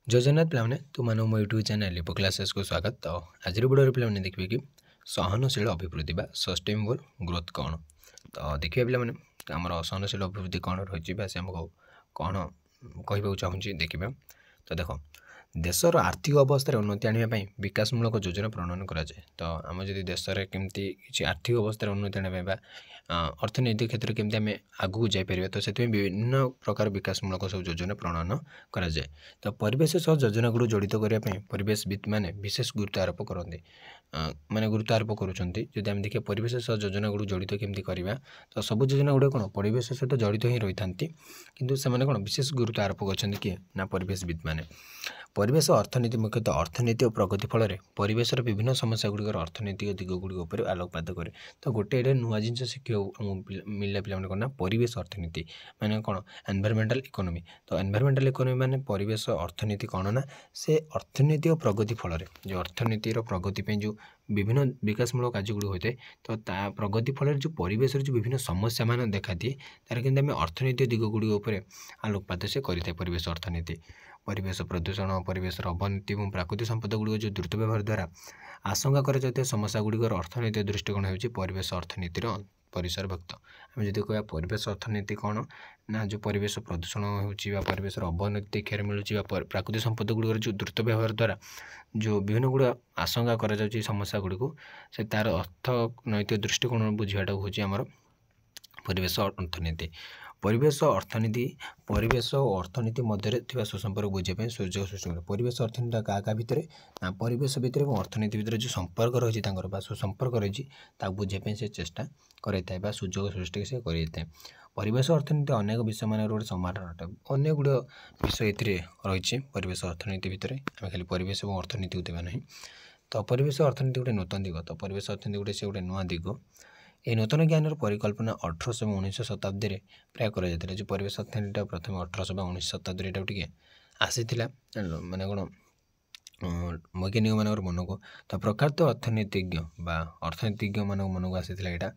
जय जगन्नाथ पिलाने तुम मो यूट्यूब चैनल लिपो क्लासेस को स्वागत। तो आज वीडियो पिलाने देखिए कि सहनशील अभिवृद्धि बा सस्टेनेबल ग्रोथ कौन। तो देखिए पिलाने आमर सहनशील अभिवृद्धि कौन रही से आमको कौन कहू चाहूँगी देखिए। तो देख देशर आर्थिक अवस्था उन्नति आने विकासमूलक योजना प्रणयन कराए। तो आम जब देश में केमती किसी आर्थिक अवस्था उन्नति आने अर्थनैतिक क्षेत्र में केमती आम आगू जापर तो से विभिन्न प्रकार विकासमूलक सब योजना प्रणयन कराए। तो परिवेश सह योजना गुड़ जड़ित करने परिवेशविद मैंने विशेष गुरुत्व आरोप करते माने गुरुत्व आरोप करुँच। आम देखिए परिवेश सह योजना गुड़ जड़ित केमती करवा तो सब योजना गुड़े कौन परिवेश सहित जड़ित ही रही था किंतु से कौन विशेष गुरुत्व आरोप कर किए ना परिवेशविद मैंने। परिवेश अर्थनीति मुख्यतः अर्थनीति और प्रगति फल परिवेशर विभिन्न समस्या गुड़िकर अर्थनैतिक दिग गुड़ आलोकपात करे। तो गोटे ये नुआ जिन शिक्षा मिलला पे कौन परिवेश अर्थनीति माने कौन एनवायरमेंटल इकोनॉमी। तो एनवायरमेंटल इकोनॉमी माने परिवेश अर्थनीति कौन ना से अर्थनीति और प्रगति फल जो अर्थनीतिर प्रगति जो विभिन्न विकासमूलक कार्य गुड़ होता है तो प्रगति फल जो परिवेश जो विभिन्न समस्या मान देखा दिए तार कि अर्थनीति दिग गुड़ आलोकपात से करें। परिवेश अर्थनीति परिवेश प्रदूषण परिवेश अवनति और प्राकृतिक संपद गुड़ जो द्रुत व्यवहार द्वारा आशंका कर समस्या गुड़िकर अर्थनैतिक दृष्टिकोण हो परिवेश अर्थनीतिर परिसरभुक्त। आम जब कह परिवेश अर्थनीति कौन ना जो परिवेश प्रदूषण हो परिवेश अवनति क्षय मिलूँ प्राकृतिक संपद गुड़िकर जो द्रुत व्यवहार द्वारा जो विभिन्न गुड़ आशंका कर समस्या गुड़ी को से तार अर्थनैतिक दृष्टिकोण बुझाटा हूँ आमर परिवेश अर्थनीति। परिवेश अर्थनीति परिवेश और अर्थनीति मध्य सुसंपर्क बुझाई सुजोग सृष्टि कर परिवेश अर्थनीति क्या भितर ना परिवेश भितर और अर्थनीति भितर जो संपर्क रही सुसंपर्क रही बुझाई से चेष्टा कराई सुजोग सृष्टि से कराई। परिवेश अर्थनीति अनेक विषय मान गोटे समाधान अटे अनेक गुड़ विषय ये रही परिवेश अर्थनीति भितर आम खाली परिवेश और अर्थनीति को देवा ना। तो परिवेश अर्थनीति गोटे नूतन दिग तो परिवेश अर्थनीति गोटे से गोटे नुआ दिग ये नूतन ज्ञान परिकल्पना 1800 और 19 शताब्दी में प्राय कर जो परिवेश अर्थनीति प्रथम 1800 और 19 शताब्दी टे आसी माने कौन वैज्ञानिक मान मन को तो प्रख्यात अर्थनीतिज्ञ बा अर्थनीतिज्ञ मान मन को आसी यहाँ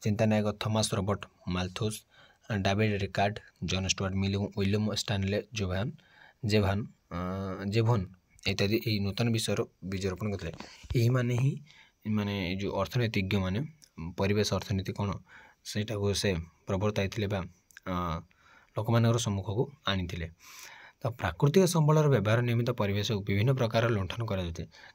चिंतानायक Thomas Robert Malthus David Ricardo John Stuart Mill William Stanley Jevons इत्यादि यही नूतन विषय बीजरोपण करते यही माने ही माने जो अर्थनीतिज्ञ माने परिवेश अर्थनीति कौन सेटा को से प्रवर्ताई लोक मान सम्मुख को आनी। तो प्राकृतिक संबलर व्यवहार नियमित परिवेश विभिन्न प्रकार लुंठन कर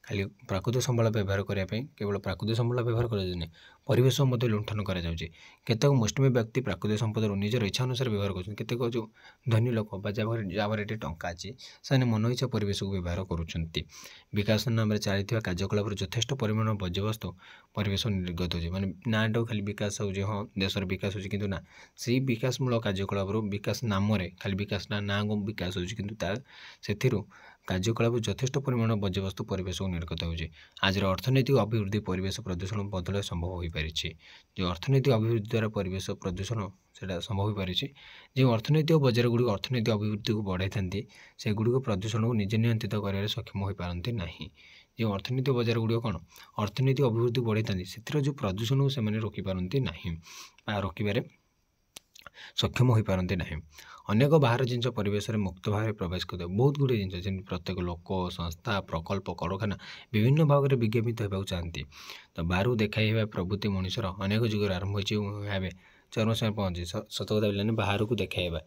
खाली प्राकृतिक संबल व्यवहार करने केवल प्राकृतिक संबल व्यवहार कर परिवेश मध्य लुंठन करतेक मुस्लिम व्यक्ति प्राकृतिक संपद निजर इच्छा अनुसार व्यवहार करतेक जो धनी लोक जहाँ टंका अच्छी से मन इच्छा परिवेश को व्यवहार करुँच। विकास नाम चली कार्यकलाप यथेष्ट परिमाण बर्ज्यवस्तु परिवेश निर्गत हो माने नाटा खाली विकास हो हाँ देशर विकास हो कि ना से विकासमूलक कार्यकलाप विकास नाम खाली विकास ना को विकास हो किंतु से कार्यकलाप यथेष्ट परिमाण बर्ज्यवस्तु परिवेश को निर्गत हो। आज अर्थनैतिक अभिवृद्धि परिवेश प्रदूषण बदल संभव हो पारी जो अर्थनैतिक अभिवृद्धि द्वारा परिवेश प्रदूषण से संभव हो पारी जो अर्थनैतिक बजार गुड़ अर्थनैतिक अभिवृद्धि को बढ़ाई था से गुड़ प्रदूषण को निजे नियंत्रित कर सक्षम हो पारती ना। जो अर्थनैतिक बजार गुड़ कौन अर्थनैतिक अभिवृद्धि बढ़ाई था जो प्रदूषण को से रोकी पारती ना रोकबार सक्षम हो पारती ना। अनेक बाहर जिन परिवेश में मुक्त भाव में प्रवेश करते बहुत गुड़े जिन जमी प्रत्येक लोक संस्था प्रकल्प कारखाना विभिन्न भाव में विज्ञापित होगा चाहती। तो बाहर देखाइबा प्रवृत्ति मनुष्यर अनेक जुगर आरंभ हो चरम समय पहुँचे सत कथा पे बाहर को देखाइबा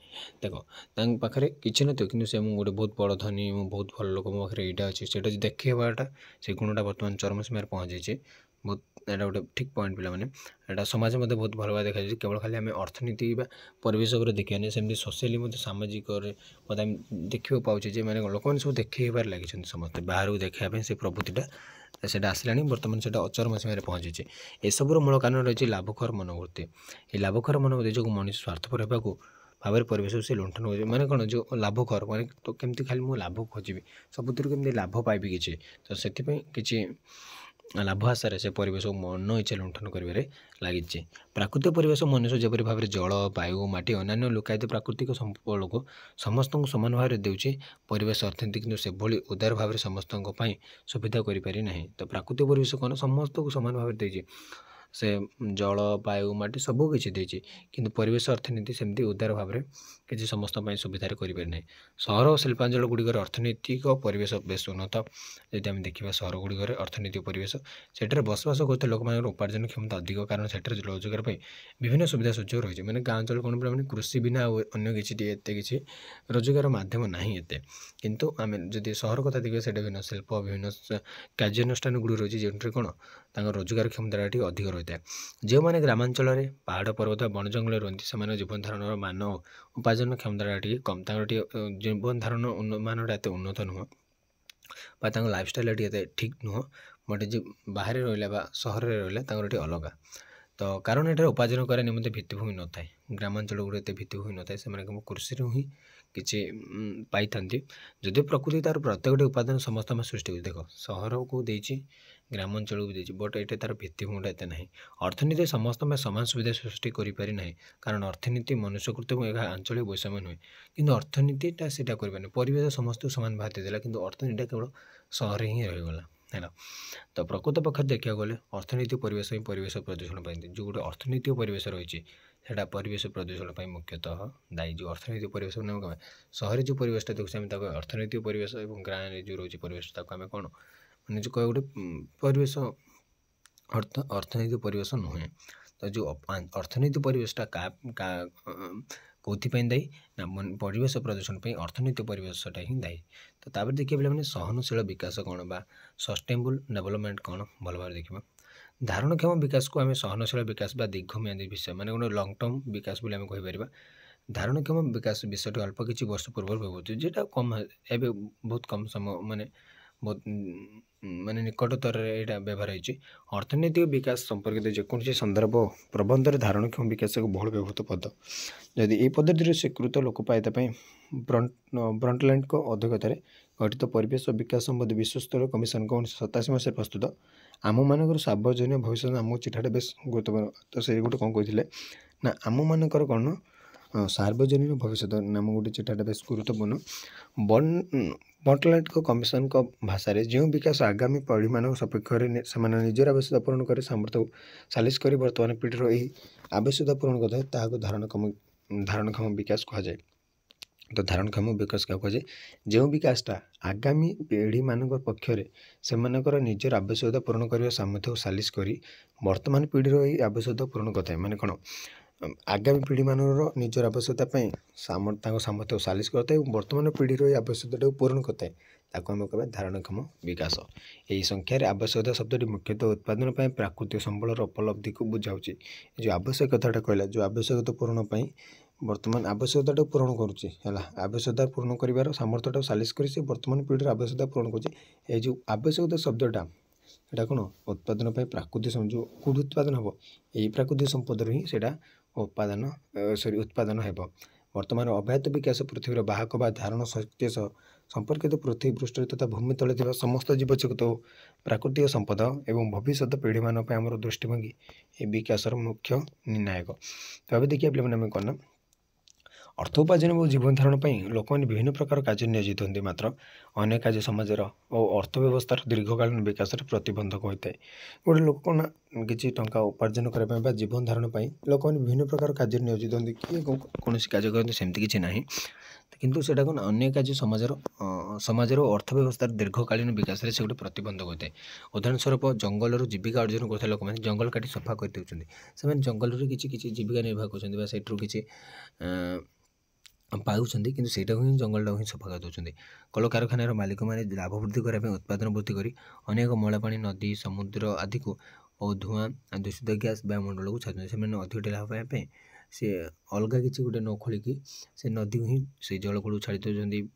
देख पाखे कि ना कि गोटे बहुत बड़ धनी बहुत भल लोक मो पाखे यहाँ अच्छे से देखेबाटा से गुणटा बर्तमान चरम समय पहुँचे बहुत यहाँ गोटे ठीक पॉइंट पे मैंने समाज में बहुत भल भाव देखा केवल खाली आम अर्थनीति परिवेश देखा सेमती सोशली मत सामाजिक देखा पाचे मैंने लोक मैंने सब देखेबार लगी समस्त बाहर को देखापी से प्रवृत्तिटा से आसला बर्तमान से अचरम समय पहुँचे। एसबूर मूल कारण रही लाभकर मनोवृत्ति ये लाभकर मनोवृत्ति जो मनुष्य स्वार्थपर होगा भाव में परिवेश से लुंठन हो माने कौन जो लाभकर माने तो केमती खाली मुझे लाभ खोजी सबुतिर केमती लाभ पाइबी किसी तो से किसी लाभ आशार से परिवेश को मन इच्छा लुंठन कर लगी। प्राकृतिक परिवेश मनुष्य जपरी भाव में जल वायु माटी अन्य लोकायत प्राकृतिक संपद को समस्त सामान भाव में देउछि परिवेश अर्थनीति किंतु से भली उदार भाव में समस्त सुविधा करें ना। तो प्राकृतिक परिवेश कौन समस्त को सामान भाव में देछि से जल वायु माटी सबकिछि देछि किंतु परिवेश अर्थनीति सेमती उदार भाव में किसी समस्त सुविधार करें सहर और शिल्पांचल गुड़िकर अर्थनैतिक परिवेश बेस उन्नत यदि आम देखा सहर गुड़िकर अर्थनैतिक परिवेश सेठार बसवास करते लोक उपार्जन क्षमता अधिक कारण से रोजगार विभिन्न सुविधा सुजोग रही है मैंने गाँ अंचल कौन पे कृषि बिना अन्य किसी रोजगार मध्यम ना एत किंतु आम जदि सहर कथा देखिए से विभिन्न शिल्प विभिन्न कार्यानुष्ठान गुड़ी रही है जो कौन तक रोजगार क्षमता अधिक रही है जो मैंने ग्रामांचल पहाड़ पर्वत वन जंगल रुहति से जीवन धारण मान उपार्जन क्षमता टी कम जीवन धारण मान एत उन्नत नुह लाइफस्टाइल टी ठीक नुह बट जो बाहर रहा सहर रहा अलग तो कारण ये उपार्जन कराया निमंते भित्तिभूमि न था ग्रामांचल गुड़े एत भित्तिभूमि न था से कृषि ही किसी पाई था जदि प्रकृति तार प्रत्येक उपादान समस्त आम सृष्टि देख सहर को देती ग्रामांचल को देती बट ये तार भित्तिभूमिटा एत ना अर्थनीति समस्त में समान सुविधा सृष्टि करें ना कारण अर्थनीति मनुष्यकृत आंचलिक वैषम्य नुहे कि अर्थनीतिटा से परिवेश समस्त सामान बाहर देला कि अर्थनीति केवल सहर ही रहीगला है तो प्रकृत पक्ष देखा गले अर्थनीतिक परिवेश ही परिवेश प्रदूषण जो गोटे अर्थनीतिक परिवेश रही है परिवेश प्रदूषण मुख्यतः दायी जो अर्थनीतिक परिवेश सहरी जो परिवेशटा देखते अर्थनीतिक परिवेश और गाँव जो रोचे परिवेश आम कौन मैंने जो कह गोटे परिवेश अर्थनीतिक परिवेश नुहे तो जो अर्थनीतिक परिवेशटा कौन दायी ना परिवेश प्रदूषण अर्थनीतिक परिवेशटा ही दायी तो तापर देखिए पे सहनशील विकास कौन बा सस्टेनेबल डेवलपमेंट कौन भल भाव देखा धारणक्षम विकास को आम सहनशील विकास दीर्घम्यादी विषय माने गोटे लंग टर्म विकास बोली आम कहीपर धारणक्षम विकास विषय अल्प किसी वर्ष पूर्व व्यवहृत जेटा कम एवं बहुत कम समय माने बहुत माने निकटतर यहाँ व्यवहार होती अर्थनैतिक विकास संपर्कित जेकोसी संदर्भ प्रबंध धारणक्षम विकास को बहुल व्यवहृत पद जदि ये पद्धति स्वीकृत लोकपायता ब्रंटलैंड को अध्यक्षतार गठित परिवेश विकास संबंधी विश्वस्तरीय कमिशन को 1987 मसीह प्रस्तुत आम मानकर सार्वजनिक भविष्य आमको चिठाटा बेस गुरुत्वपूर्ण तो से गोटे कौन कहते ना आम मानकर कौन सार्वजनिक भविष्य नाम गोटे चिठाटा बेस गुरुत्वपूर्ण ब्रंटलैंड को कमिशन को भाषा जो विकास आगामी पीढ़ी मान सपेक्ष से निजर आवश्यकता पूरण कर सामर्थ्य सालिश कर बर्तमान पीढ़ीर यही आवश्यकता पूरण करते धारणक्षम विकास कहुए तो धारणक्षम विकास क्या कहुए जो विकासटा आगामी पीढ़ी मान पक्षर से निजर आवश्यकता पूरण करने सामर्थ्य सालिश कर बर्तमान पीढ़ीर यही आवश्यकता पूरण करते माने कौन आगामी पीढ़ी मानर निजर आवश्यकता सामर्थ्य सालिश करता है बर्तमान पीढ़ीर आवश्यकता पूरण करता है आम कह धारणक्षम विकास यही संख्यार आवश्यकता शब्द मुख्यतः उत्पादन प्राकृतिक संबलर उपलब्धि को बुझाऊँ जो आवश्यकता कहला जो आवश्यकता पूरण बर्तमान आवश्यकता पूरण करुच्ची आवश्यकता पूरण कर सामर्थ्यटा सालिश कर बर्तमान पीढ़ीर आवश्यकता पूरण कर जो आवश्यकता शब्दटा यहाँ कौन उत्पादन प्राकृतिक जो कौट उत्पादन हम यही प्राकृतिक संपद ही उत्पादन उत्पादन हो बर्तमान अव्याहत विकास पृथ्वीर बाहक बा धारण शक्ति संपर्कित पृथ्वी पृष्ठ तथा भूमि तले समस्त जीवजगत प्राकृतिक संपद एवं भविष्य पीढ़ी मान आम दृष्टिभंगी ये विकासर मुख्य निर्णायक तो देखिए पे कौन अर्थ उपार्जन और जीवन धारण लोक मैंने विभिन्न प्रकार कार्य नियोजित होती मात्र अनेक कार्य समाजर और अर्थव्यवस्थार दीर्घकालीन विकास प्रतिबंधक होता है गोटे लोक कौन किसी टंका उपार्जन करने जीवन धारण लोक मैंने विभिन्न प्रकार कार्य नियोजित होती किए कौन कार्य करते सेमती किसी ना किंतु सेटा कौन अन्य कार्य समाजर अर्थव्यवस्थार दीर्घकालीन विकास से गोटे प्रतिबंधक होता है उदाहरण स्वरूप जंगल जीविका अर्जन करता लोक मैंने जंगल काटी सफा कर देते से जंगल किसी जीविका निर्वाह कर किसी पाऊँच कि ही जंगल ही सफा कर दूसरी कल कारखानार मालिक मैंने लाभ वृद्धि करने उत्पादन वृद्धि कर अनेक मैला पानी नदी समुद्र आदि को और धूआं दूषित गैस वायुमंडल को छाड़ते से अधिक लाभ पाइबा सी अलग किसी गोटे न खोलिकी से नदी ही से जल कूड़ छाड़ी दूसरी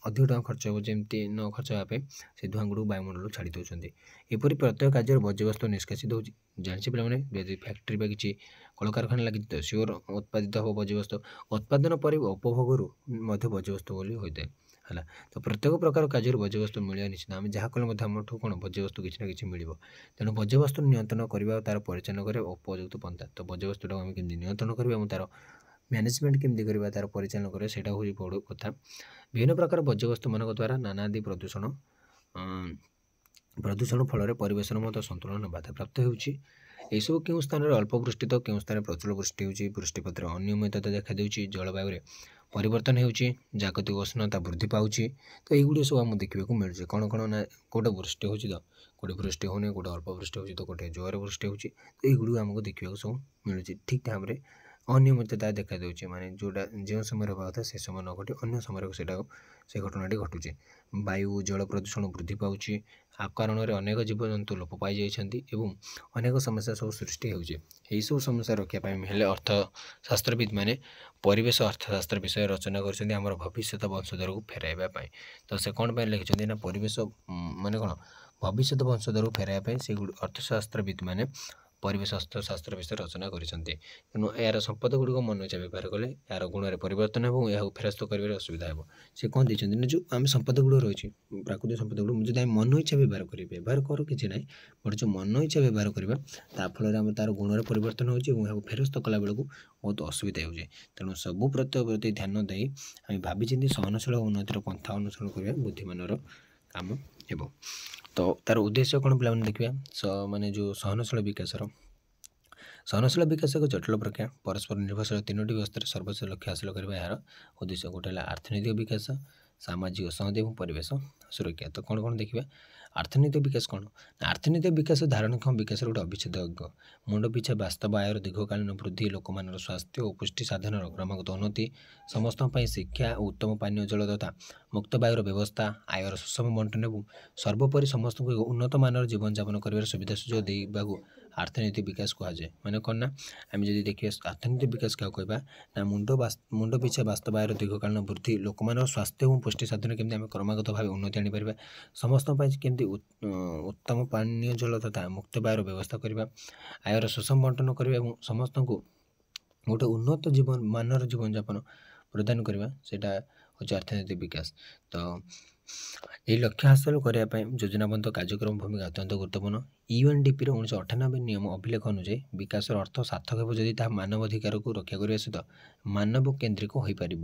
अधिक टाँग खर्च हो जमी न खर्च होगापी से धूआं गुड़ वायुमंडल छाड़ी दूसरी एपरी प्रत्येक कार्य बर्ज्यवस्तु निष्कासित हो जानी पे फैक्ट्री किसी कल कारखाना लगी तो सियोर उत्पादित हम बर्ज्यवस्तु उत्पादन पर उपभोग बर्ज्यवस्तु होता है तो प्रत्येक प्रकार कार्य बर्ज्यवस्तु मिलवा निश्चित आम जहाँ कले आम कौन बर्ज्यवस्तु किसी ना कि मिल तेणु बर्ज्यवस्तु नियंत्रण करवा तार परिचालन कर उपयुक्त पंथा तो बर्ज्यवस्तु आम केमती नियंत्रण करवा तार मैनेजमेंट केमती करवा तार परिचालन करें सेटा हूँ बड़ कथा विभिन्न प्रकार बर्ज्यवस्तु मान द्वारा नानादि प्रदूषण फल परिवेश मत संतुलन बाधा प्राप्त होती ଏସବୁ କେଉଁ ସ୍ଥାନରେ ଅଳ୍ପ ବୃଷ୍ଟି ତ କେଉଁ ସ୍ଥାନରେ ପ୍ରଚୁର ବୃଷ୍ଟି ହେଉଛି, ବୃଷ୍ଟିପାତର ଅନିୟମିତତା ଦେଖାଦେଉଛି, ଜଳବାୟୁରେ ପରିବର୍ତ୍ତନ ହେଉଛି, ଜାଗତିକ ଉଷ୍ଣତା ବୃଦ୍ଧି ପାଉଛି। ତ ଏଇଗୁଡ଼ିକ ସବୁ ଆମକୁ ଦେଖିବାକୁ ମିଳୁଛି। କ'ଣ ନା କେଉଁଟେ ବୃଷ୍ଟି ହେଉଛି ତ କେଉଁଟେ ବୃଷ୍ଟି ହେଉନି, କେଉଁଟେ ଅଳ୍ପ ବୃଷ୍ଟି ହେଉଛି ତ କେଉଁଟେ ଜୋରରେ ବୃଷ୍ଟି ହେଉଛି। ତ ଏଇଗୁଡ଼ିକ ଆମକୁ ଦେଖିବାକୁ ସବୁ ମିଳୁଛି। ଠିକ୍ ଭାବରେ ଅନିୟମିତତା ଦେଖାଦେଉଛି, ମାନେ ଯେଉଁଟା ଯେଉଁ ସମୟରେ ହେବା କଥା ସେ ସମୟ ନ ଘଟି ଅନ୍ୟ ସମୟରେ ସେ ଘଟଣାଟି ଘଟୁଛି। ବାୟୁ ଜଳ ପ୍ରଦୂଷଣ ବୃଦ୍ଧି ପାଉଛି, କାରଣରେ ଅନେକ ଜୀବଜନ୍ତୁ ଲୋପ ପାଇଯାଇଛନ୍ତି ଏବଂ ଅନେକ ସମସ୍ୟା ସବୁ ସୃଷ୍ଟି ହେଉଛି। ଏହିସବୁ ସମସ୍ୟା ରୋକିବା ପାଇଁ ହେଲେ ଅର୍ଥଶାସ୍ତ୍ରବିତ୍ ମାନେ ପରିବେଶ ଅର୍ଥଶାସ୍ତ୍ର ବିଷୟରେ ରଚନା କରିଛନ୍ତି ଆମର ଭବିଷ୍ୟତ ବଂଶଧରକୁ ଫେରାଇବା ପାଇଁ। ତ ସେ କ'ଣ ପାଇଁ ଲେଖିଛନ୍ତି ନା ପରିବେଶ ମାନେ କ'ଣ ଭବିଷ୍ୟତ ବଂଶଧରକୁ ଫେରାଇବା ପାଇଁ ସେ ଅର୍ଥଶାସ୍ତ୍ରବିତ୍ ମାନେ ପରିବେଶ ଅର୍ଥଶାସ୍ତ୍ର ବିଷୟରେ ରଚନା କରିଛନ୍ତି। ତେଣୁ ଏହାର ସମ୍ପଦ ଗୁଡ଼ିକ ମନ ଇଚ୍ଛା ବ୍ୟବହାର କଲେ ଏହାର ଗୁଣରେ ପରିବର୍ତ୍ତନ ହେବ ଏବଂ ଏହାକୁ ଫେରସ୍ତ କରିବାରେ ଅସୁବିଧା ହେବ। ସେ କ'ଣ ଦେଇଛନ୍ତି ନା ଯେଉଁ ଆମେ ସମ୍ପଦ ଗୁଡ଼ିକ ରହିଛି ପ୍ରାକୃତିକ ସମ୍ପଦ ଗୁଡ଼ିକ ଯଦି ଆମେ ମନ ଇଚ୍ଛା ବ୍ୟବହାର କରିବା, ବ୍ୟବହାର କର କିଛି ନାହିଁ, ବଟ୍ ଯେଉଁ ମନ ଇଚ୍ଛା ବ୍ୟବହାର କରିବା ତା ଫଳରେ ଆମେ ତାର ଗୁଣରେ ପରିବର୍ତ୍ତନ ହେଉଛି ଏବଂ ଏହାକୁ ଫେରସ୍ତ କଲା ବେଳକୁ ବହୁତ ଅସୁବିଧା ହେଉଛି। ତେଣୁ ସବୁ ପ୍ରତି ଧ୍ୟାନ ଦେଇ ଆମେ ଭାବିଚିନ୍ତି ସହନଶୀଳ ଉନ୍ନତିର ପନ୍ଥା ଅନୁସରଣ କରିବା ବୁଦ୍ଧିମାନର କାମ ହେବ। ତ ତାର ଉଦ୍ଦେଶ୍ୟ କ'ଣ ପିଲାମାନେ ଦେଖିବା। ମାନେ ଯେଉଁ ସହନଶୀଳ ବିକାଶ ଏକ ଜଟିଳ ପ୍ରକ୍ରିୟା, ପରସ୍ପର ନିର୍ଭରଶୀଳ ତିନୋଟି ବ୍ୟବସ୍ଥାରେ ସର୍ବୋଚ୍ଚ ଲକ୍ଷ୍ୟ ହାସଲ କରିବା ଏହାର ଉଦ୍ଦେଶ୍ୟ। ଗୋଟେ ହେଲା ଅର୍ଥନୈତିକ ବିକାଶ, ସାମାଜିକ ସଂହତି ଏବଂ ପରିବେଶ ସୁରକ୍ଷା। ତ କ'ଣ ଦେଖିବା। ଅର୍ଥନୈତିକ ବିକାଶ କ'ଣ? ଅର୍ଥନୈତିକ ବିକାଶ ଧାରଣକ୍ଷମ ବିକାଶର ଗୋଟେ ଅବିଚ୍ଛେଦ୍ୟ ଅଙ୍ଗ। ମୁଣ୍ଡ ପିଛା ବାସ୍ତବ ଆୟର ଦୀର୍ଘକାଳୀନ ବୃଦ୍ଧି, ଲୋକମାନଙ୍କର ସ୍ୱାସ୍ଥ୍ୟ ଓ ପୁଷ୍ଟି ସାଧନର କ୍ରମାଗତ ଉନ୍ନତି, ସମସ୍ତଙ୍କ ପାଇଁ ଶିକ୍ଷା ଓ ଉତ୍ତମ ପାନୀୟ ଜଳ ତଥା ମୁକ୍ତ ବାୟୁର ବ୍ୟବସ୍ଥା, ଆୟର ସୁଷମ ବଣ୍ଟନ ଏବଂ ସର୍ବୋପରି ସମସ୍ତଙ୍କୁ ଏକ ଉନ୍ନତ ମାନର ଜୀବନଯାପନ କରିବାର ସୁବିଧା ସୁଯୋଗ ଦେବାକୁ ଅର୍ଥନୈତିକ ବିକାଶ କୁହାଯାଏ। ମାନେ କ'ଣ ନା ଆମେ ଯଦି ଦେଖିବା ଅର୍ଥନୈତିକ ବିକାଶ କାହାକୁ କହିବା ନା ମୁଣ୍ଡ ପିଛା ବାସ୍ତବ ଆୟର ଦୀର୍ଘକାଳୀନ ବୃଦ୍ଧି, ଲୋକମାନଙ୍କର ସ୍ୱାସ୍ଥ୍ୟ ଏବଂ ପୁଷ୍ଟି ସାଧନ କେମିତି ଆମେ କ୍ରମାଗତ ଭାବେ ଉନ୍ନତି ଆଣିପାରିବା, ସମସ୍ତଙ୍କ ପାଇଁ କେମିତି ଉତ୍ତମ ପାନୀୟ ଜଳ ତଥା ମୁକ୍ତ ବାୟୁର ବ୍ୟବସ୍ଥା କରିବା, ଆୟର ସୁଷମ ବଣ୍ଟନ କରିବା ଏବଂ ସମସ୍ତଙ୍କୁ ଗୋଟେ ଉନ୍ନତ ମାନର ଜୀବନଯାପନ ପ୍ରଦାନ କରିବା, ସେଇଟା ହେଉଛି ଅର୍ଥନୈତିକ ବିକାଶ। ତ ଏହି ଲକ୍ଷ୍ୟ ହାସଲ କରିବା ପାଇଁ ଯୋଜନାବଦ୍ଧ କାର୍ଯ୍ୟକ୍ରମ ଭୂମିକା ଅତ୍ୟନ୍ତ ଗୁରୁତ୍ୱପୂର୍ଣ୍ଣ। UNDPର 1998 ନିୟମ ଅଭିଲେଖ ଅନୁଯାୟୀ ବିକାଶର ଅର୍ଥ ସାର୍ଥକ ହେବ ଯଦି ତାହା ମାନବ ଅଧିକାରକୁ ରକ୍ଷା କରିବା ସହିତ ମାନବ କେନ୍ଦ୍ରିକ ହୋଇପାରିବ।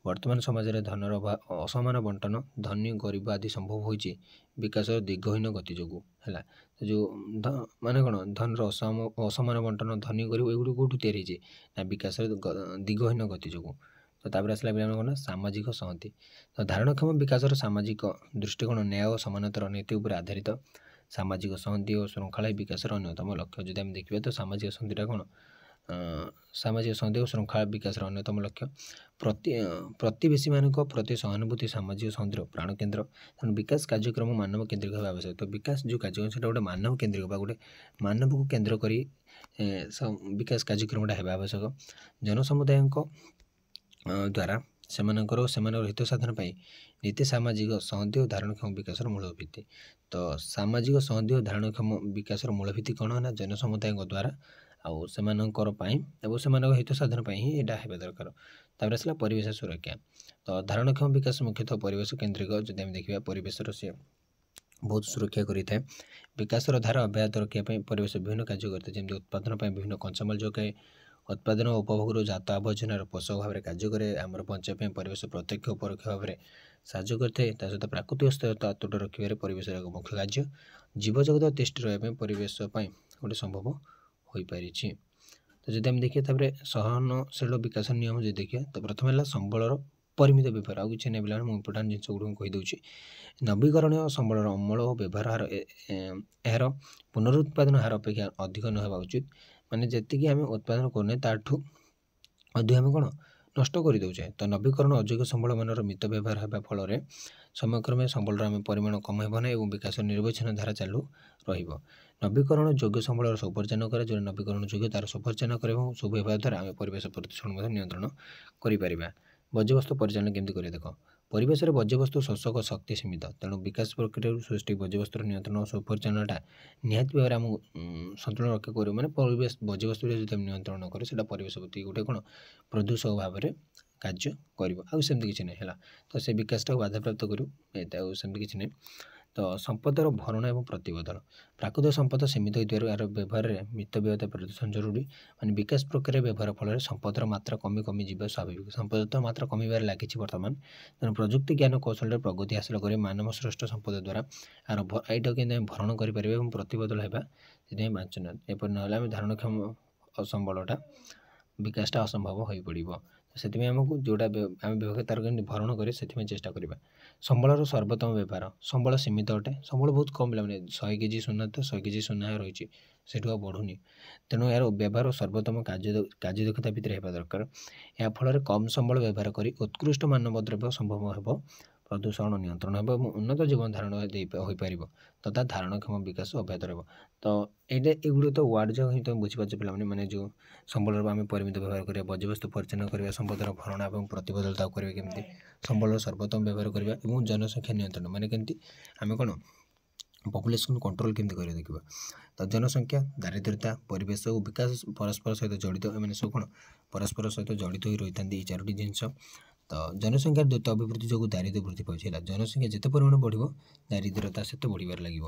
ବର୍ତ୍ତମାନ ସମାଜରେ ଧନର ଅସମାନ ବଣ୍ଟନ, ଧନୀ ଗରିବ ଆଦି ସମ୍ଭବ ହୋଇଛି ବିକାଶର ଦିଗହୀନ ଗତି ଯୋଗୁଁ। ହେଲା, ଯେଉଁ ମାନେ କ'ଣ ଧନର ଅସମାନ ବଣ୍ଟନ, ଧନୀ ଗରିବ ଏଗୁଡ଼ିକ କେଉଁଠୁ ତିଆରି ହେଇଛି ନା ବିକାଶର ଦିଗହୀନ ଗତି ଯୋଗୁଁ। ତ ତାପରେ ଆସିଲା ପିଲାମାନେ କ'ଣ ନା ସାମାଜିକ ସଂହତି। ତ ଧାରଣକ୍ଷମ ବିକାଶର ସାମାଜିକ ଦୃଷ୍ଟିକୋଣ ନ୍ୟାୟ ଓ ସମାନତାର ନୀତି ଉପରେ ଆଧାରିତ। ସାମାଜିକ ସଂହତି ଓ ଶୃଙ୍ଖଳା ବିକାଶର ଅନ୍ୟତମ ଲକ୍ଷ୍ୟ। ଯଦି ଆମେ ଦେଖିବା ତ ସାମାଜିକ ସଂହତିଟା କ'ଣ? ସାମାଜିକ ସଂହତି ଓ ଶୃଙ୍ଖଳା ବିକାଶର ଅନ୍ୟତମ ଲକ୍ଷ୍ୟ। ପ୍ରତିବେଶୀମାନଙ୍କ ପ୍ରତି ସହାନୁଭୂତି ସାମାଜିକ ସଂହତିର ପ୍ରାଣକେନ୍ଦ୍ର। ତେଣୁ ବିକାଶ କାର୍ଯ୍ୟକ୍ରମ ମାନବ କେନ୍ଦ୍ରିକ ହେବା ଆବଶ୍ୟକ। ତ ବିକାଶ ଯେଉଁ କାର୍ଯ୍ୟକ୍ରମ ସେଇଟା ଗୋଟେ ମାନବ କେନ୍ଦ୍ରିକ ବା ଗୋଟେ ମାନବକୁ କେନ୍ଦ୍ର କରି ବିକାଶ କାର୍ଯ୍ୟକ୍ରମଟା ହେବା ଆବଶ୍ୟକ। ଜନସମୁଦାୟଙ୍କ ଦ୍ୱାରା ସେମାନଙ୍କର ହିତ ସାଧନ ପାଇଁ ନୀତି ସାମାଜିକ ସଂହତି ଓ ଧାରଣକ୍ଷମ ବିକାଶର ମୂଳ ଭିତ୍ତି। ତ ସାମାଜିକ ସଂହତି ଓ ଧାରଣକ୍ଷମ ବିକାଶର ମୂଳ ଭିତ୍ତି କ'ଣ ନା ଜନସମୁଦାୟଙ୍କ ଦ୍ୱାରା ଆଉ ସେମାନଙ୍କର ପାଇଁ ଏବଂ ସେମାନଙ୍କ ହିତ ସାଧନ ପାଇଁ ହିଁ ଏଇଟା ହେବା ଦରକାର। ତାପରେ ଆସିଲା ପରିବେଶ ସୁରକ୍ଷା। ତ ଧାରଣକ୍ଷମ ବିକାଶ ମୁଖ୍ୟତଃ ପରିବେଶ କେନ୍ଦ୍ରିକ। ଯଦି ଆମେ ଦେଖିବା ପରିବେଶର ସେ ବହୁତ ସୁରକ୍ଷା କରିଥାଏ। ବିକାଶର ଧାରା ଅବ୍ୟାହତ ରଖିବା ପାଇଁ ପରିବେଶ ବିଭିନ୍ନ କାର୍ଯ୍ୟ କରିଥାଏ, ଯେମିତି ଉତ୍ପାଦନ ପାଇଁ ବିଭିନ୍ନ କଞ୍ଚାମାଲ ଯୋଗାଏ, ଉତ୍ପାଦନ ଓ ଉପଭୋଗରୁ ଜାତ ଆବର୍ଜନାର ପୋଷକ ଭାବରେ କାର୍ଯ୍ୟ କରେ, ଆମର ବଞ୍ଚିବା ପାଇଁ ପରିବେଶ ପ୍ରତ୍ୟକ୍ଷ ଓ ପରୋକ୍ଷ ଭାବରେ ସାହାଯ୍ୟ କରିଥାଏ। ତା ସହିତ ପ୍ରାକୃତିକ ସ୍ଥିରତା ଅତୁଟ ରଖିବାରେ ପରିବେଶର ଏକ ମୁଖ୍ୟ କାର୍ଯ୍ୟ। ଜୀବଜଗତ ତିଷ୍ଠି ରହିବା ପାଇଁ ପରିବେଶ ପାଇଁ ଗୋଟେ ସମ୍ଭବ ହୋଇପାରିଛି। ତ ଯଦି ଆମେ ଦେଖିବା ତାପରେ ସହନଶୀଳ ବିକାଶ ନିୟମ ଯଦି ଦେଖିବା ତ ପ୍ରଥମେ ହେଲା ସମ୍ବଳର ପରିମିତ ବ୍ୟବହାର। ଆଉ କିଛି ନାହିଁ ପିଲାମାନେ, ମୁଁ ଇମ୍ପୋର୍ଟାଣ୍ଟ ଜିନିଷ ଗୁଡ଼ିକୁ କହିଦେଉଛି। ନବୀକରଣୀୟ ସମ୍ବଳର ଅମଳ ଓ ବ୍ୟବହାର ହାର ଏହାର ପୁନରୁତ୍ପାଦନ ହାର ଅପେକ୍ଷା ଅଧିକ ନ ହେବା ଉଚିତ। ମାନେ ଯେତିକି ଆମେ ଉତ୍ପାଦନ କରୁନେ ତାଠୁ ଅଧିକ ଆମେ କ'ଣ ନଷ୍ଟ କରିଦେଉଛେ। ତ ନବୀକରଣ ଅଯୋଗ୍ୟ ସମ୍ବଳ ମାନର ମିତ ବ୍ୟବହାର ହେବା ଫଳରେ ସମୟକ୍ରମେ ସମ୍ବଳର ଆମେ ପରିମାଣ କମ ହେବ ନାହିଁ ଏବଂ ବିକାଶ ନିର୍ବିଚ୍ଛିନ୍ନ ଧାରା ଚାଲୁ ରହିବ। ନବୀକରଣ ଯୋଗ୍ୟ ସମ୍ବଳର ସୁପରିଚାଳନା କରେ। ଯେଉଁ ନବୀକରଣ ଯୋଗ୍ୟ ତାର ସୁପରିଚାଳନା କରିବା ଏବଂ ସୁବ୍ୟବହାର ଦ୍ୱାରା ଆମେ ପରିବେଶ ପ୍ରଦୂଷଣ ମଧ୍ୟ ନିୟନ୍ତ୍ରଣ କରିପାରିବା। ବର୍ଜ୍ୟବସ୍ତୁ ପରିଚାଳନା କେମିତି କରିବା ଦେଖ। ପରିବେଶରେ ବର୍ଜ୍ୟବସ୍ତୁ ଶୋଷକ ଶକ୍ତି ସୀମିତ। ତେଣୁ ବିକାଶ ପ୍ରକ୍ରିୟାରୁ ସୃଷ୍ଟି ବର୍ଜ୍ୟବସ୍ତୁର ନିୟନ୍ତ୍ରଣ ଓ ସୁପରିଚାଳନାଟା ନିହାତି ଭାବରେ ଆମକୁ ସନ୍ତୁଳନ ରକ୍ଷା କରିବ। ମାନେ ପରିବେଶ ବର୍ଜ୍ୟବସ୍ତୁରେ ଯଦି ଆମେ ନିୟନ୍ତ୍ରଣ ନ କରେ ସେଇଟା ପରିବେଶ ପ୍ରତି ଗୋଟେ କ'ଣ ପ୍ରଦୂଷକ ଭାବରେ କାର୍ଯ୍ୟ କରିବ। ଆଉ ସେମିତି କିଛି ନାହିଁ। ହେଲା, ତ ସେ ବିକାଶଟାକୁ ବାଧାପ୍ରାପ୍ତ କରିବ। ଏଇଟା ଆଉ ସେମିତି କିଛି ନାହିଁ। तो संपदर भरण और प्रतिबदल प्राकृतिक संपद सीमित होइथिबारु यार व्यवहार में मितव्ययता प्रदूषण जरूरी माने विकास प्रक्रिया व्यवहार फल संपदर मात्रा कमी कमी जीव स्वाभाविक संपद तो मात्रा कमिबार लागिछि वर्तमान तेणु प्रजुक्ति ज्ञान कौशल प्रगति हासिल कर मानव श्रेष्ठ संपद द्वारा यार एटा के भरण करें और प्रतिबदल होगा से बांचना एपर ना धारणक्षम असंबलटा विकासटा असंभव हो पड़ो से आमको जोटा आम विभाग तार भरण करें से चेष्टा करवा संबलर सर्वोत्तम व्यवहार संबल सीमित अटे संबल बहुत कम मैंने 100 केजी सुना तो 100 केजी सुना रही से बढ़ुनी तेणु यार व्यवहार सर्वोत्तम कार्यदक्षता भितर होगा दरकार या फल कम संबल व्यवहार कर उत्कृष्ट मानव द्रव्य संभव हो प्रदूषण नियंत्रण हो उन्नत जीवन धारण हो पार तथा धारणक्षम विकास अभ्यात रहा तो ये तो वार्ड जो ही तुम बुझीपार पे मैंने जो संबल आम परिमित व्यवहार करें बज्यवस्तु परिचालन करवा संपदर भरण और प्रतिबदलता करेंगे केमती संबल सर्वोत्तम व्यवहार करवा और जनसंख्या नियंत्रण माने केमती आम कौन पपुलेसन कंट्रोल केमती कर देखा तो जनसंख्या दारिद्र्यता परिवेश और विकास परस्पर सहित जड़ित मैंने सब कौन परस्पर सहित जड़ित हो रही था ये 4टी जिनस तो जनसंख्या द्रुत अभिवृद्धि जो दारिद्र्य वृद्धि पाँच जनसंख्या जिते परिमाण बढ़ दारिद्र्यता से बढ़िबार लगे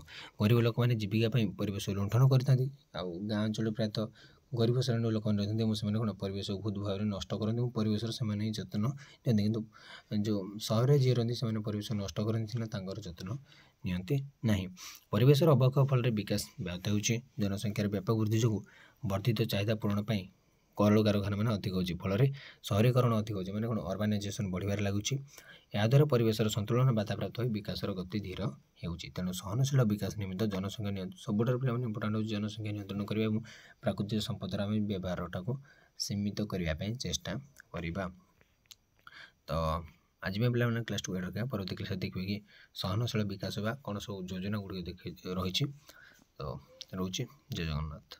गरीब लोक मैंने जीविका परिवेश लुंठन करता गाँ अंचल प्रायतः गरीब श्रेणी लोक रही से कौन परिवेश को बहुत भाव नष्ट करते परिवेश से जत्न कि जो सहर जी रही से परिवेश नष्ट करते जत्न नियंती नहीं परिवेश अवक्षय फल विकास व्याहत हो जनसंख्यार व्यापक वृद्धि जो वर्धित चाहिदा पूरण कल कारखाना मैंने अधिक होती फल सहरीकरण अधिक होती मैंने कौन अर्बानाइजेसन बढ़िबार लगुच याद्वारा परिवेशर संतुलन बाधाप्राप्त हो विकासर गति धीर होती तेणु सहनशील विकास निमित्त जनसंख्या सबुठार पे इंपोर्टाट हो जनसंख्या नियंत्रण करने और प्राकृतिक संपदर आम व्यवहारटा को सीमित करने चेष्टा करवा तो आज भी पे क्लास 2 रखा परवर्ती क्लास देखिए कि सहनशील विकास कौन सब योजना गुड़िक रही तो रोचे जय जगन्नाथ।